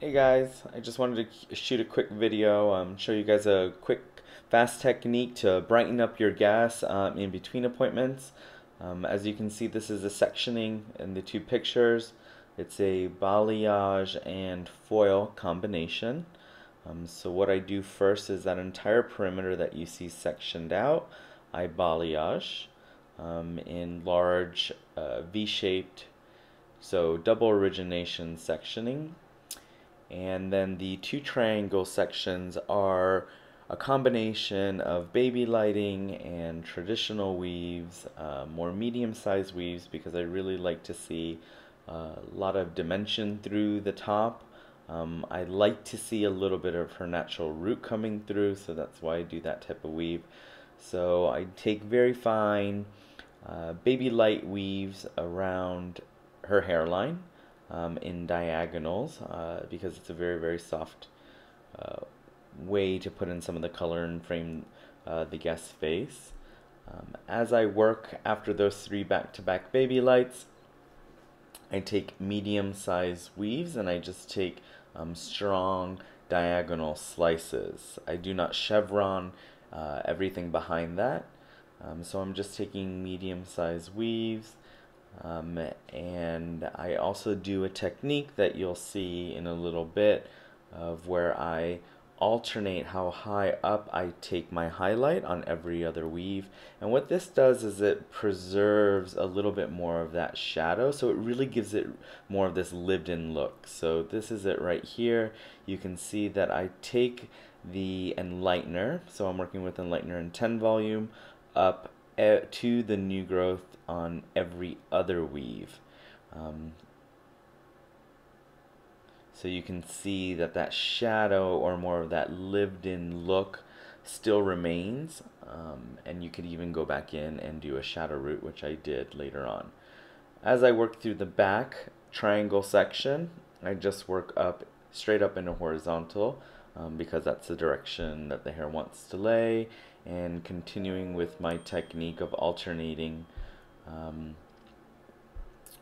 Hey guys, I just wanted to shoot a quick video, show you guys a quick, fast technique to brighten up your gas in between appointments. As you can see, this is a sectioning in the two pictures. It's a balayage and foil combination. So what I do first is that entire perimeter that you see sectioned out, I balayage in large V-shaped, so double origination sectioning. And then the two triangle sections are a combination of baby lighting and traditional weaves, more medium-sized weaves, because I really like to see a lot of dimension through the top. I like to see a little bit of her natural root coming through, so that's why I do that type of weave. So I take very fine baby light weaves around her hairline in diagonals because it's a very soft uh, way to put in some of the color and frame the guest's face. As I work after those three back-to-back baby lights, I take medium-sized weaves and I just take strong diagonal slices. I do not chevron everything behind that. So I'm just taking medium-sized weaves, and I also do a technique that you'll see in a little bit of where I alternate how high up I take my highlight on every other weave. And what this does is it preserves a little bit more of that shadow, so it really gives it more of this lived-in look. So this is it right here. You can see that I take the enlightener, so I'm working with enlightener in 10 volume, up to the new growth on every other weave. So you can see that that shadow or more of that lived-in look still remains, and you could even go back in and do a shadow root, which I did later on. As I work through the back triangle section, I just work up straight up in a horizontal because that's the direction that the hair wants to lay, and continuing with my technique of alternating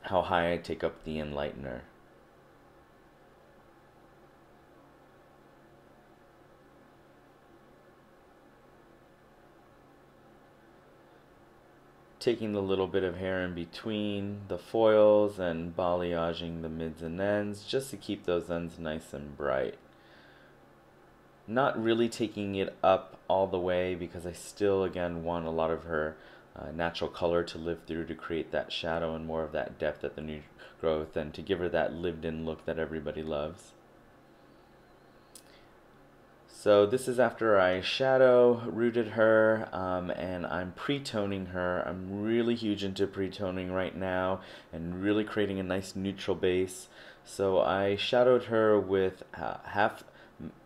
how high I take up the enlightener. Taking the little bit of hair in between the foils and balayaging the mids and ends just to keep those ends nice and bright. Not really taking it up all the way because I still again want a lot of her natural color to live through to create that shadow and more of that depth at the new growth and to give her that lived in look that everybody loves. So this is after I shadow rooted her, and I'm pre-toning her. I'm really huge into pre-toning right now and really creating a nice neutral base. So I shadowed her with half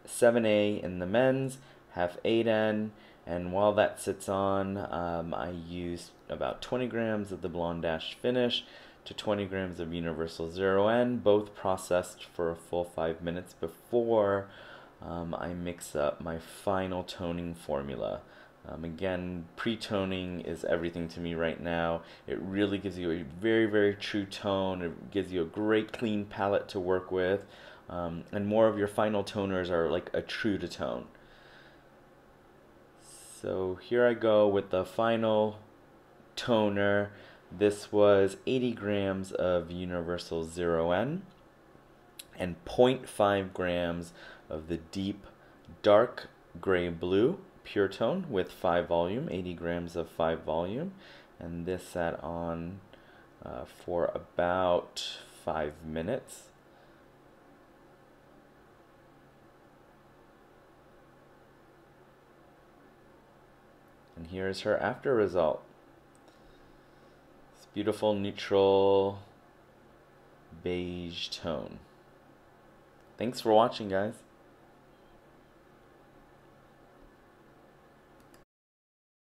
7A in the men's, half 8N, and while that sits on, I used about 20 grams of the Blonde Dash Finish to 20 grams of Universal 0N, both processed for a full 5 minutes before I mix up my final toning formula. Again, pre-toning is everything to me right now. It really gives you a very true tone. It gives you a great clean palette to work with. And more of your final toners are like a true to tone. So here I go with the final toner. This was 80 grams of Universal 0N and 0.5 grams of the deep dark gray blue pure tone with 5 volume, 80 grams of 5 volume, and this sat on for about 5 minutes. And here's her after result. This beautiful neutral beige tone. Thanks for watching, guys.